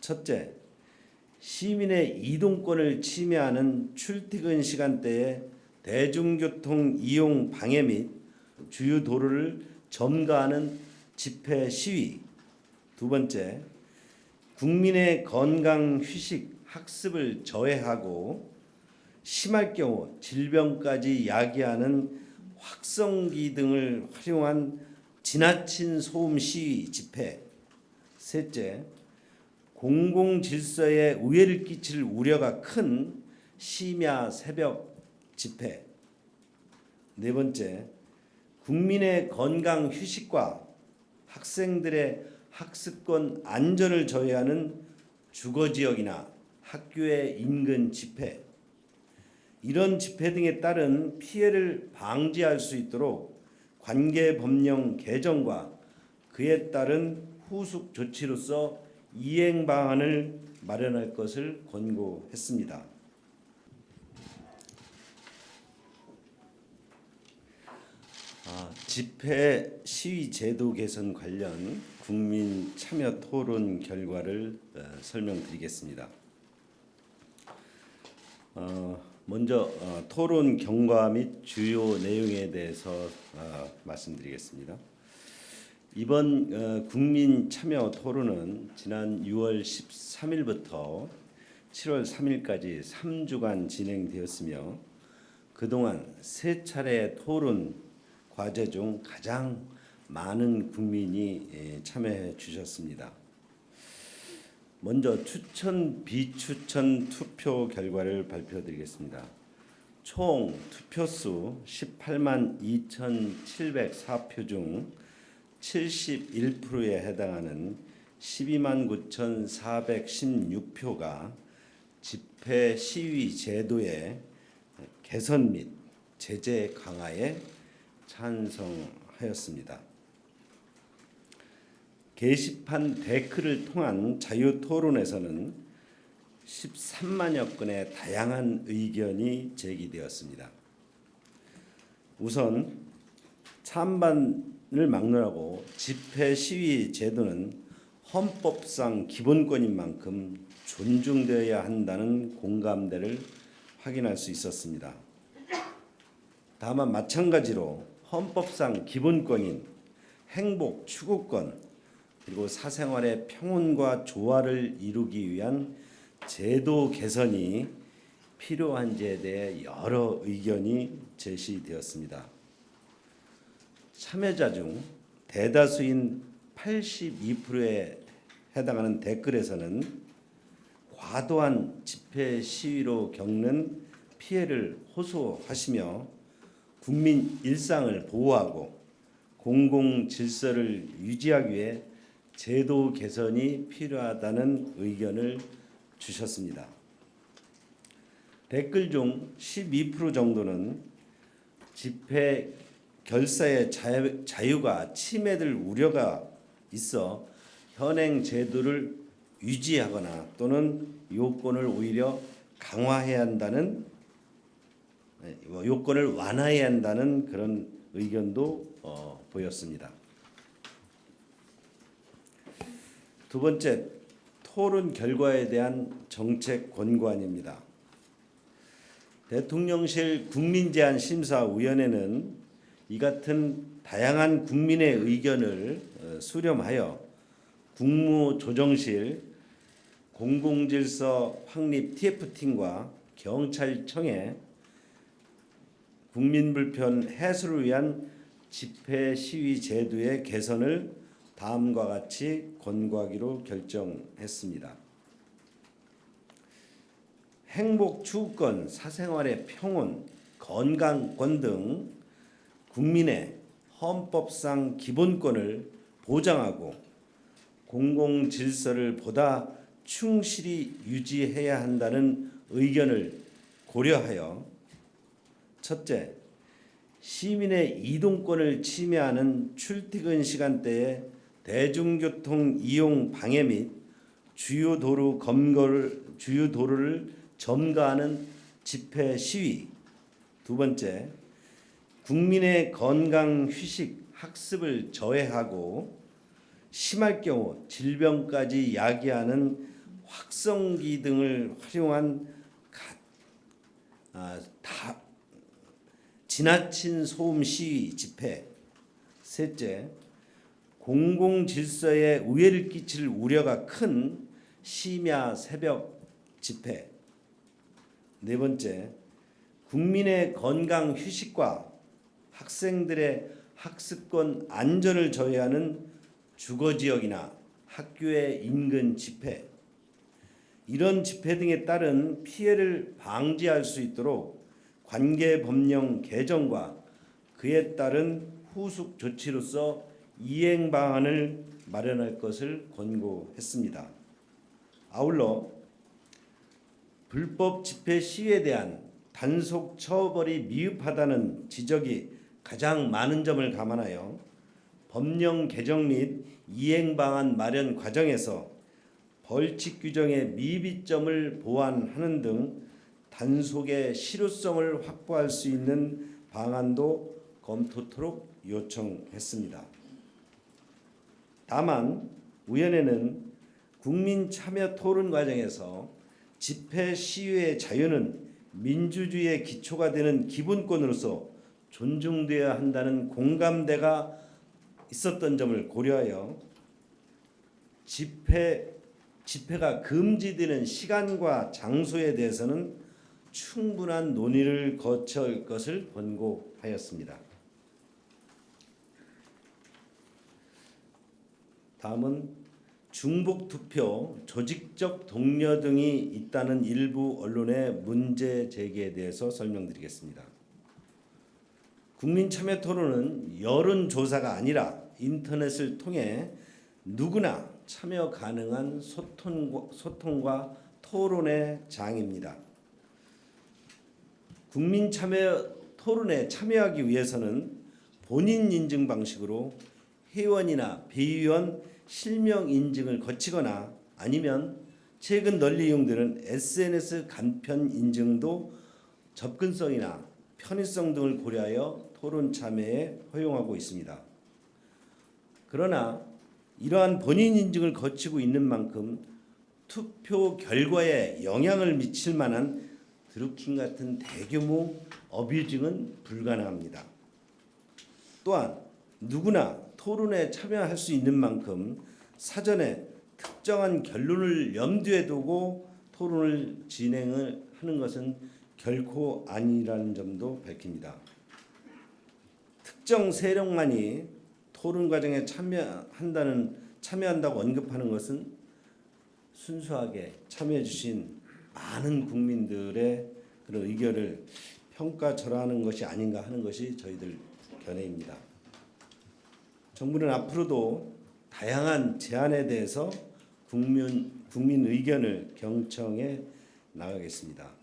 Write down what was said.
첫째, 시민의 이동권을 침해하는 출퇴근 시간대에 대중교통 이용 방해 및 주요 도로를 점거하는 집회 시위. 두 번째, 국민의 건강, 휴식, 학습을 저해하고 심할 경우 질병까지 야기하는 확성기 등을 활용한 지나친 소음 시위 집회. 셋째, 공공질서에 우해를 끼칠 우려가 큰 심야 새벽 집회. 네 번째, 국민의 건강 휴식과 학생들의 학습권 안전을 저해하는 주거지역이나 학교의 인근 집회. 이런 집회 등에 따른 피해를 방지할 수 있도록 관계법령 개정과 그에 따른 후속 조치로서 이행 방안을 마련할 것을 권고했습니다. 집회 시위 제도 개선 관련 국민 참여 토론 결과를 설명드리겠습니다. 먼저 토론 경과 및 주요 내용에 대해서 말씀드리겠습니다. 이번 국민 참여 토론은 지난 6월 13일부터 7월 3일까지 3주간 진행되었으며 그동안 3차례 토론 과제 중 가장 많은 국민이 참여해 주셨습니다. 먼저 추천, 비추천 투표 결과를 발표드리겠습니다. 총 투표수 18만 2,704표 중 71%에 해당하는 12만 9,416표가 집회 시위 제도의 개선 및 제재 강화에 찬성하였습니다. 게시판 댓글을 통한 자유토론에서는 13만여 건의 다양한 의견이 제기되었습니다. 우선 찬반을 막론하고 집회 시위 제도는 헌법상 기본권인 만큼 존중되어야 한다는 공감대를 확인할 수 있었습니다. 다만 마찬가지로 헌법상 기본권인 행복 추구권 그리고 사생활의 평온과 조화를 이루기 위한 제도 개선이 필요한지에 대해 여러 의견이 제시되었습니다. 참여자 중 대다수인 82%에 해당하는 댓글에서는 과도한 집회 시위로 겪는 피해를 호소하시며 국민 일상을 보호하고 공공 질서를 유지하기 위해 제도 개선이 필요하다는 의견을 주셨습니다. 댓글 중 12% 정도는 집회 결사의 자유가 침해될 우려가 있어 현행 제도를 유지하거나 또는 요건을 오히려 강화해야 한다는 요건을 완화해야 한다는 그런 의견도 보였습니다. 두 번째, 토론 결과에 대한 정책 권고안입니다. 대통령실 국민제안심사위원회는 이 같은 다양한 국민의 의견을 수렴하여 국무조정실 공공질서 확립 TF팀과 경찰청에 국민불편 해소를 위한 집회 시위 제도의 개선을 다음과 같이 권고하기로 결정했습니다. 행복 추구권, 사생활의 평온, 건강권 등 국민의 헌법상 기본권을 보장하고 공공 질서를 보다 충실히 유지해야 한다는 의견을 고려하여 첫째, 시민의 이동권을 침해하는 출퇴근 시간대에 대중교통 이용 방해 및 주요 도로를 점거하는 집회 시위. 두 번째, 국민의 건강, 휴식, 학습을 저해하고 심할 경우 질병까지 야기하는 확성기 등을 활용한 지나친 소음 시위 집회. 셋째, 공공질서에 우해를 끼칠 우려가 큰 심야 새벽 집회. 네 번째, 국민의 건강 휴식과 학생들의 학습권 안전을 저해하는 주거지역이나 학교의 인근 집회. 이런 집회 등에 따른 피해를 방지할 수 있도록 관계법령 개정과 그에 따른 후속 조치로서 이행 방안을 마련할 것을 권고했습니다. 아울러 불법 집회 시위에 대한 단속 처벌이 미흡하다는 지적이 가장 많은 점을 감안하여 법령 개정 및 이행 방안 마련 과정에서 벌칙 규정의 미비점을 보완하는 등 단속의 실효성을 확보할 수 있는 방안도 검토토록 요청했습니다. 다만 위원회는 국민 참여 토론 과정에서 집회 시위의 자유는 민주주의의 기초가 되는 기본권으로서 존중되어야 한다는 공감대가 있었던 점을 고려하여 집회가 금지되는 시간과 장소에 대해서는 충분한 논의를 거쳐야 할 것을 권고하였습니다. 다음은 중복 투표, 조직적 동료 등이 있다는 일부 언론의 문제 제기에 대해서 설명드리겠습니다. 국민참여토론은 여론조사가 아니라 인터넷을 통해 누구나 참여 가능한 소통과 토론의 장입니다. 국민참여토론에 참여하기 위해서는 본인 인증 방식으로 회원이나 배의원 실명 인증을 거치거나 아니면 최근 널리 이용되는 SNS 간편 인증도 접근성이나 편의성 등을 고려하여 토론 참여에 허용하고 있습니다. 그러나 이러한 본인 인증을 거치고 있는 만큼 투표 결과에 영향을 미칠 만한 드루킹 같은 대규모 어뷰징은 불가능합니다. 또한 누구나 토론에 참여할 수 있는 만큼 사전에 특정한 결론을 염두에 두고 토론을 진행을 하는 것은 결코 아니라는 점도 밝힙니다. 특정 세력만이 토론 과정에 참여한다고 언급하는 것은 순수하게 참여해 주신 많은 국민들의 그런 의견을 평가절하하는 것이 아닌가 하는 것이 저희들 견해입니다. 정부는 앞으로도 다양한 제안에 대해서 국민 의견을 경청해 나가겠습니다.